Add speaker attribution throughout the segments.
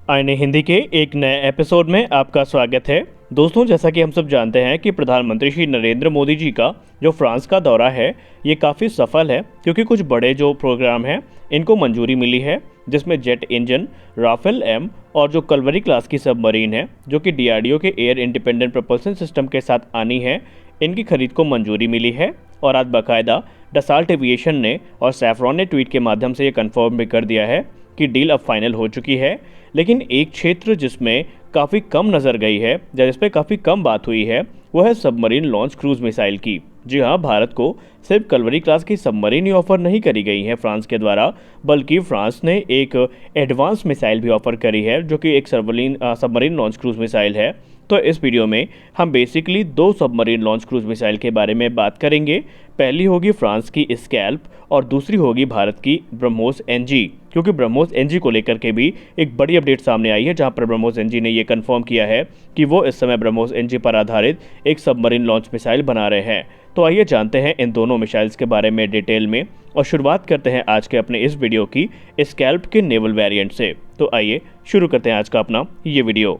Speaker 1: आईने हिंदी के एक नए एपिसोड में आपका स्वागत है। दोस्तों, जैसा कि हम सब जानते हैं कि प्रधानमंत्री श्री नरेंद्र मोदी जी का जो फ्रांस का दौरा है ये काफ़ी सफल है, क्योंकि कुछ बड़े जो प्रोग्राम हैं इनको मंजूरी मिली है, जिसमें जेट इंजन, राफेल एम और जो कलवरी क्लास की सबमरीन है जो कि डीआरडीओ के एयर इंडिपेंडेंट प्रपल्सन सिस्टम के साथ आनी है, इनकी खरीद को मंजूरी मिली है। और आज बाकायदा डसाल्ट एविएशन ने और सैफरॉन ने ट्वीट के माध्यम से ये कन्फर्म भी कर दिया है कि डील अब फाइनल हो चुकी है। लेकिन एक क्षेत्र जिसमें काफ़ी कम नज़र गई है या जिस पर काफ़ी कम बात हुई है वो है सबमरीन लॉन्च क्रूज मिसाइल की। जी हाँ, भारत को सिर्फ कलवरी क्लास की सबमरीन ही ऑफर नहीं करी गई है फ्रांस के द्वारा, बल्कि फ्रांस ने एक एडवांस मिसाइल भी ऑफर करी है जो कि एक सबमरीन लॉन्च क्रूज मिसाइल है। तो इस वीडियो में हम बेसिकली दो सबमरीन लॉन्च क्रूज मिसाइल के बारे में बात करेंगे। पहली होगी फ्रांस की स्कैल्प और दूसरी होगी भारत की ब्रह्मोस एनजी, क्योंकि ब्रह्मोस एनजी को लेकर के भी एक बड़ी अपडेट सामने आई है, जहां पर ब्रह्मोस एनजी ने ये कंफर्म किया है कि वो इस समय ब्रह्मोस एनजी पर आधारित एक सबमरीन लॉन्च मिसाइल बना रहे हैं। तो आइए जानते हैं इन दोनों मिसाइल्स के बारे में डिटेल में, और शुरुआत करते हैं आज के अपने इस वीडियो की स्कैल्प के नेवल वेरिएंट से। तो आइए शुरू करते हैं आज का अपना ये वीडियो।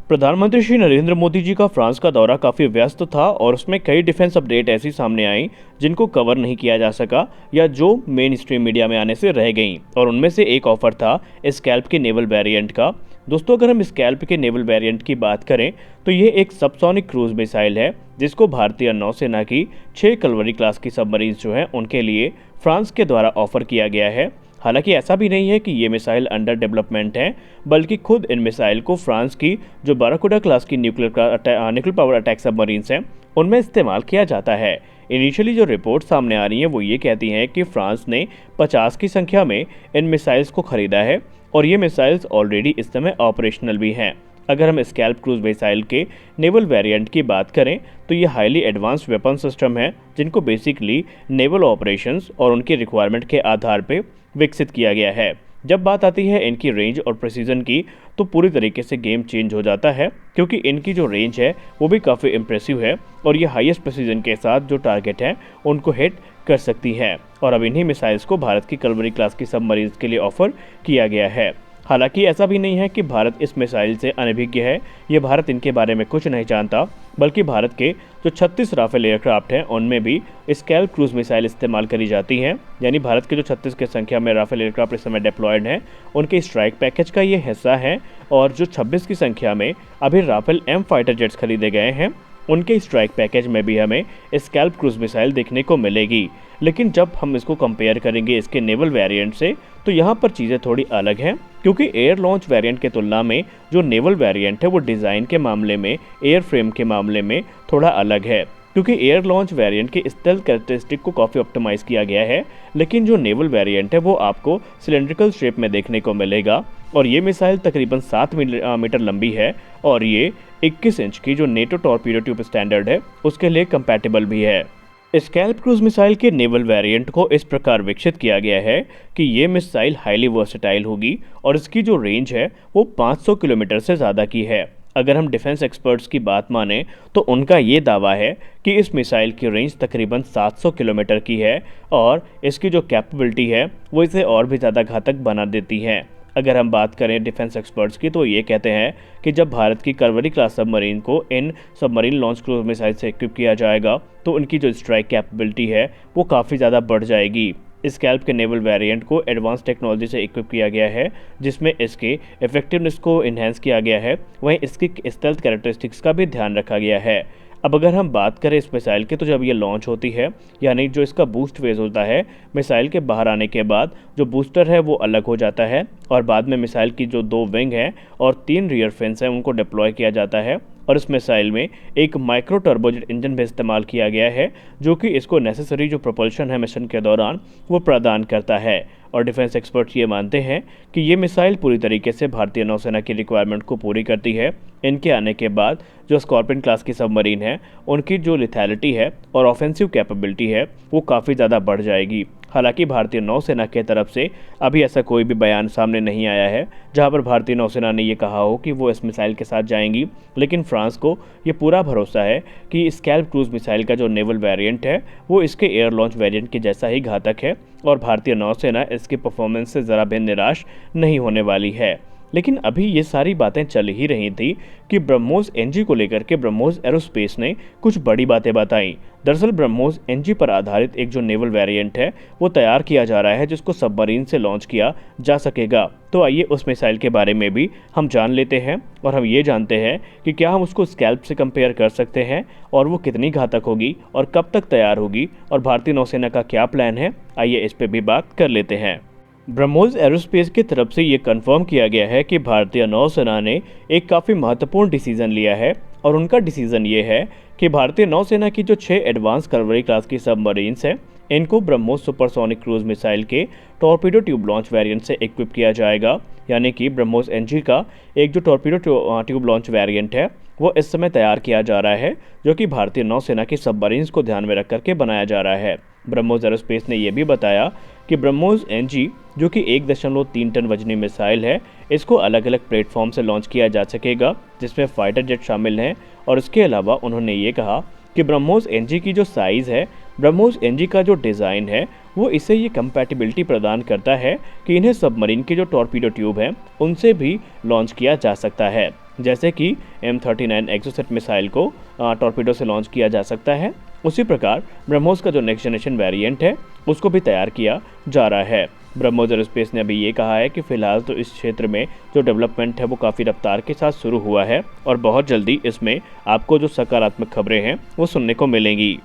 Speaker 1: प्रधानमंत्री श्री नरेंद्र मोदी जी का फ्रांस का दौरा काफ़ी व्यस्त था और उसमें कई डिफेंस अपडेट ऐसी सामने आई जिनको कवर नहीं किया जा सका या जो मेन स्ट्रीम मीडिया में आने से रह गईं, और उनमें से एक ऑफर था स्कैल्प के नेवल वेरिएंट का। दोस्तों, अगर हम स्कैल्प के नेवल वेरिएंट की बात करें तो ये एक सबसोनिक क्रूज मिसाइल है जिसको भारतीय नौसेना की 6 कलवरी क्लास की सबमरीन्स जो हैं उनके लिए फ्रांस के द्वारा ऑफर किया गया है। हालांकि ऐसा भी नहीं है कि ये मिसाइल अंडर डेवलपमेंट है, बल्कि खुद इन मिसाइल को फ्रांस की जो बाराकुडा क्लास की न्यूक्लियर पावर अटैक सबमरीन्स हैं उनमें इस्तेमाल किया जाता है। इनिशियली जो रिपोर्ट सामने आ रही हैं वो ये कहती हैं कि फ्रांस ने 50 की संख्या में इन मिसाइल्स को खरीदा है और ये मिसाइल्स ऑलरेडी इस समय ऑपरेशनल भी हैं। अगर हम स्कैल्प क्रूज मिसाइल के नेवल वेरिएंट की बात करें तो ये हाईली एडवांस वेपन सिस्टम है जिनको बेसिकली नेवल ऑपरेशंस और उनकी रिक्वायरमेंट के आधार पर विकसित किया गया है। जब बात आती है इनकी रेंज और प्रिसीजन की तो पूरी तरीके से गेम चेंज हो जाता है, क्योंकि इनकी जो रेंज है वो भी काफ़ी इम्प्रेसिव है और ये हाईएस्ट प्रिसीजन के साथ जो टारगेट हैं उनको हिट कर सकती है। और अब इन्हीं मिसाइल्स को भारत की कलवरी क्लास की सबमरीन्स के लिए ऑफर किया गया है। हालांकि ऐसा भी नहीं है कि भारत इस मिसाइल से अनभिज्ञ है, ये भारत इनके बारे में कुछ नहीं जानता, बल्कि भारत के जो 36 राफेल एयरक्राफ्ट हैं उनमें भी स्कैल्प क्रूज मिसाइल इस्तेमाल करी जाती हैं। यानी भारत के जो 36 की संख्या में राफेल एयरक्राफ्ट इस समय डिप्लॉयड हैं उनके स्ट्राइक पैकेज का ये हिस्सा है, और जो 26 की संख्या में अभी राफेल एम फाइटर जेट्स खरीदे गए हैं उनके स्ट्राइक पैकेज में भी हमें स्कैल्प क्रूज मिसाइल देखने को मिलेगी। लेकिन जब हम इसको कंपेयर करेंगे इसके नेवल वेरिएंट से तो यहाँ पर चीज़ें थोड़ी अलग हैं, क्योंकि एयर लॉन्च वेरिएंट के तुलना में जो नेवल वेरिएंट है वो डिज़ाइन के मामले में, एयर फ्रेम के मामले में थोड़ा अलग है। क्योंकि एयर लॉन्च वेरिएंट के स्टेल्थ कैरेक्टरिस्टिक को काफ़ी ऑप्टिमाइज़ किया गया है, लेकिन जो नेवल वेरिएंट है वो आपको सिलेंड्रिकल शेप में देखने को मिलेगा। और ये मिसाइल तकरीबन 7 मीटर लंबी है और ये 21 इंच की जो नेटो टॉर्पीडो ट्यूब स्टैंडर्ड है उसके लिए कंपैटिबल भी है। स्कैल्प क्रूज मिसाइल के नेवल वेरिएंट को इस प्रकार विकसित किया गया है कि ये मिसाइल हाईली वर्सेटाइल होगी और इसकी जो रेंज है वो 500 किलोमीटर से ज़्यादा की है। अगर हम डिफेंस एक्सपर्ट्स की बात माने तो उनका ये दावा है कि इस मिसाइल की रेंज तकरीबन 700 किलोमीटर की है और इसकी जो कैपेबिलिटी है वो इसे और भी ज़्यादा घातक बना देती है। अगर हम बात करें डिफेंस एक्सपर्ट्स की तो ये कहते हैं कि जब भारत की कलवरी क्लास सबमरीन को इन सबमरीन लॉन्च क्रूज मिसाइल से इक्विप किया जाएगा तो उनकी जो स्ट्राइक कैपेबिलिटी है वो काफ़ी ज़्यादा बढ़ जाएगी। स्कैल्प के नेवल वेरिएंट को एडवांस टेक्नोलॉजी से इक्विप किया गया है जिसमें इसके इफेक्टिवनेस को इन्हेंस किया गया है, वहीं इसकी स्टेल्थ कैरेक्टरिस्टिक्स का भी ध्यान रखा गया है। अब अगर हम बात करें इस मिसाइल की तो जब ये लॉन्च होती है यानी जो इसका बूस्ट फेज़ होता है, मिसाइल के बाहर आने के बाद जो बूस्टर है वो अलग हो जाता है और बाद में मिसाइल की जो 2 विंग हैं और 3 रियर फिन्स हैं उनको डिप्लॉय किया जाता है। और इस मिसाइल में एक माइक्रो टर्बोजेट इंजन भी इस्तेमाल किया गया है जो कि इसको नेसेसरी जो प्रोपल्शन है मिशन के दौरान वो प्रदान करता है। और डिफेंस एक्सपर्ट्स ये मानते हैं कि ये मिसाइल पूरी तरीके से भारतीय नौसेना की रिक्वायरमेंट को पूरी करती है। इनके आने के बाद जो स्कॉर्पियन क्लास की सबमरीन है उनकी जो लिथैलिटी है और ऑफेंसिव कैपेबिलिटी है वो काफ़ी ज़्यादा बढ़ जाएगी। हालांकि भारतीय नौसेना के तरफ से अभी ऐसा कोई भी बयान सामने नहीं आया है जहां पर भारतीय नौसेना ने ये कहा हो कि वो इस मिसाइल के साथ जाएंगी, लेकिन फ्रांस को ये पूरा भरोसा है कि स्कैल्प क्रूज मिसाइल का जो नेवल वेरिएंट है वो इसके एयर लॉन्च वेरिएंट के जैसा ही घातक है और भारतीय नौसेना इसकी परफॉर्मेंस से ज़रा भी निराश नहीं होने वाली है। लेकिन अभी ये सारी बातें चल ही रही थी कि ब्रह्मोस एनजी को लेकर के ब्रह्मोस एरोस्पेस ने कुछ बड़ी बातें बताई। दरअसल ब्रह्मोस एनजी पर आधारित एक जो नेवल वेरिएंट है वो तैयार किया जा रहा है, जिसको सबमरीन से लॉन्च किया जा सकेगा। तो आइए उस मिसाइल के बारे में भी हम जान लेते हैं और हम ये जानते हैं कि क्या हम उसको स्कैल्प से कंपेयर कर सकते हैं और वो कितनी घातक होगी और कब तक तैयार होगी और भारतीय नौसेना का क्या प्लान है। आइए इस पर भी बात कर लेते हैं। ब्रह्मोस एरोस्पेस की तरफ से ये कंफर्म किया गया है कि भारतीय नौसेना ने एक काफ़ी महत्वपूर्ण डिसीजन लिया है और उनका डिसीजन ये है कि भारतीय नौसेना की जो 6 एडवांस कलवरी क्लास की सबमरीन्स हैं इनको ब्रह्मोस सुपरसोनिक क्रूज मिसाइल के टॉर्पीडो ट्यूब लॉन्च वेरिएंट से इक्विप किया जाएगा। यानी कि ब्रह्मोस एनजी का एक जो टॉर्पीडो ट्यूब लॉन्च वेरिएंट है वो इस समय तैयार किया जा रहा है, जो कि भारतीय नौसेना की सबमरीन्स को ध्यान में रख करके बनाया जा रहा है। ब्रह्मोस एरोस्पेस ने यह भी बताया कि ब्रह्मोस एनजी जो कि 1.3 टन वजनी मिसाइल है, इसको अलग अलग प्लेटफॉर्म से लॉन्च किया जा सकेगा, जिसमें फाइटर जेट शामिल हैं। और इसके अलावा उन्होंने ये कहा कि ब्रह्मोस एनजी की जो साइज़ है, ब्रह्मोस एनजी का जो डिज़ाइन है, वो इसे ये कंपैटिबिलिटी प्रदान करता है कि इन्हें सबमरीन के जो टॉर्पीडो ट्यूब हैं उनसे भी लॉन्च किया जा सकता है। जैसे कि M39 एक्सोसेट मिसाइल को टॉर्पीडो से लॉन्च किया जा सकता है, उसी प्रकार ब्रह्मोस का जो नेक्स्ट जनरेशन वेरिएंट है उसको भी तैयार किया जा रहा है। ब्रह्मोस एरोस्पेस ने अभी ये कहा है कि फ़िलहाल तो इस क्षेत्र में जो डेवलपमेंट है वो काफ़ी रफ्तार के साथ शुरू हुआ है और बहुत जल्दी इसमें आपको जो सकारात्मक खबरें हैं वो सुनने को मिलेंगी।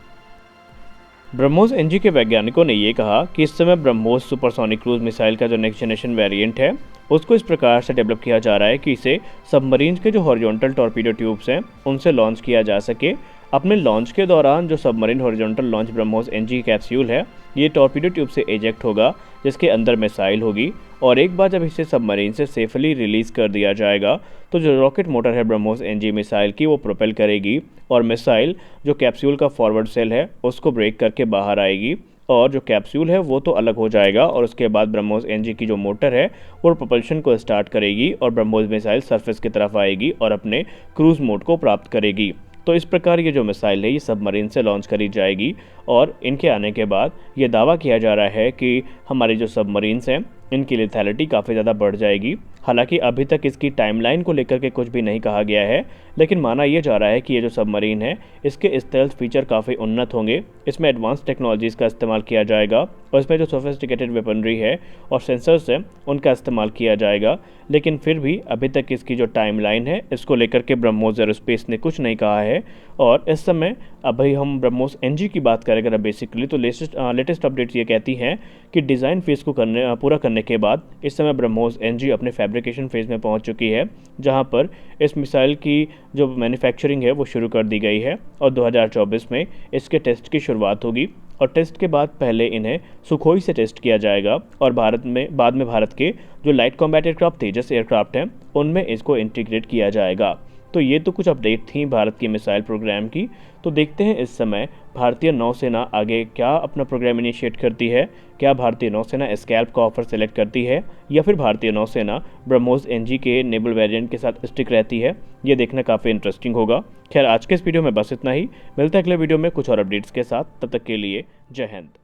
Speaker 1: ब्रह्मोस एनजी के वैज्ञानिकों ने ये कहा कि इस समय ब्रह्मोस सुपरसोनिक क्रूज मिसाइल का जो नेक्स्ट जनरेशन वेरिएंट है उसको इस प्रकार से डेवलप किया जा रहा है कि इसे सबमरीन के जो हॉरिजॉन्टल टॉर्पीडो ट्यूब्स हैं उनसे लॉन्च किया जा सके। अपने लॉन्च के दौरान जो submarine horizontal launch BrahMos NG capsule है ये टॉर्पीडो ट्यूब से एजेक्ट होगा, जिसके अंदर मिसाइल होगी, और एक बार जब इसे सबमरीन से सेफली रिलीज़ कर दिया जाएगा तो जो रॉकेट मोटर है ब्रह्मोस एनजी मिसाइल की वो प्रोपेल करेगी और मिसाइल जो कैप्सूल का फॉरवर्ड सेल है उसको ब्रेक करके बाहर आएगी और जो कैप्सूल है वो तो अलग हो जाएगा और उसके बाद ब्रह्मोस एनजी की जो मोटर है वो प्रोपल्शन को स्टार्ट करेगी और ब्रह्मोस मिसाइल सरफेस की तरफ आएगी और अपने क्रूज मोड को प्राप्त करेगी। तो इस प्रकार ये जो मिसाइल है ये सबमरीन से लॉन्च करी जाएगी और इनके आने के बाद ये दावा किया जा रहा है कि हमारे जो सबमरीन्स हैं इनकी लेथैलिटी काफ़ी ज़्यादा बढ़ जाएगी। हालांकि अभी तक इसकी टाइमलाइन को लेकर के कुछ भी नहीं कहा गया है, लेकिन माना यह जा रहा है कि ये जो सबमरीन है इसके स्टेल्थ फीचर काफ़ी उन्नत होंगे, इसमें एडवांस टेक्नोलॉजीज़ का इस्तेमाल किया जाएगा और इसमें जो सोफिस्टिकेटेड वेपनरी है और सेंसर्स हैं उनका इस्तेमाल किया जाएगा। लेकिन फिर भी अभी तक इसकी जो टाइमलाइन है इसको लेकर के ब्रह्मोस एरोस्पेस ने कुछ नहीं कहा है। और इस समय अभी हम ब्रह्मोस एनजी की बात करें अगर बेसिकली तो लेटेस्ट अपडेट्स ये कहती हैं कि डिज़ाइन फेज़ को पूरा करने के बाद इस समय ब्रह्मोस एनजी अपने फैब्रिकेशन फेज़ में पहुंच चुकी है, जहां पर इस मिसाइल की जो मैन्युफैक्चरिंग है वो शुरू कर दी गई है और 2024 में इसके टेस्ट की शुरुआत होगी और टेस्ट के बाद पहले इन्हें सुखोई से टेस्ट किया जाएगा और बाद में भारत के जो लाइट कॉम्बैट एयरक्राफ्ट तेजस एयरक्राफ्ट हैं उनमें इसको इंटीग्रेट किया जाएगा। तो ये तो कुछ अपडेट थी भारत की मिसाइल प्रोग्राम की। तो देखते हैं इस समय भारतीय नौसेना आगे क्या अपना प्रोग्राम इनिशिएट करती है। क्या भारतीय नौसेना स्कैल्प का ऑफर सेलेक्ट करती है या फिर भारतीय नौसेना ब्रह्मोस एनजी के नेवल वेरिएंट के साथ स्टिक रहती है, ये देखना काफ़ी इंटरेस्टिंग होगा। खैर आज के इस वीडियो में बस इतना ही, मिलते हैं अगले वीडियो में कुछ और अपडेट्स के साथ। तब तक के लिए जय हिंद।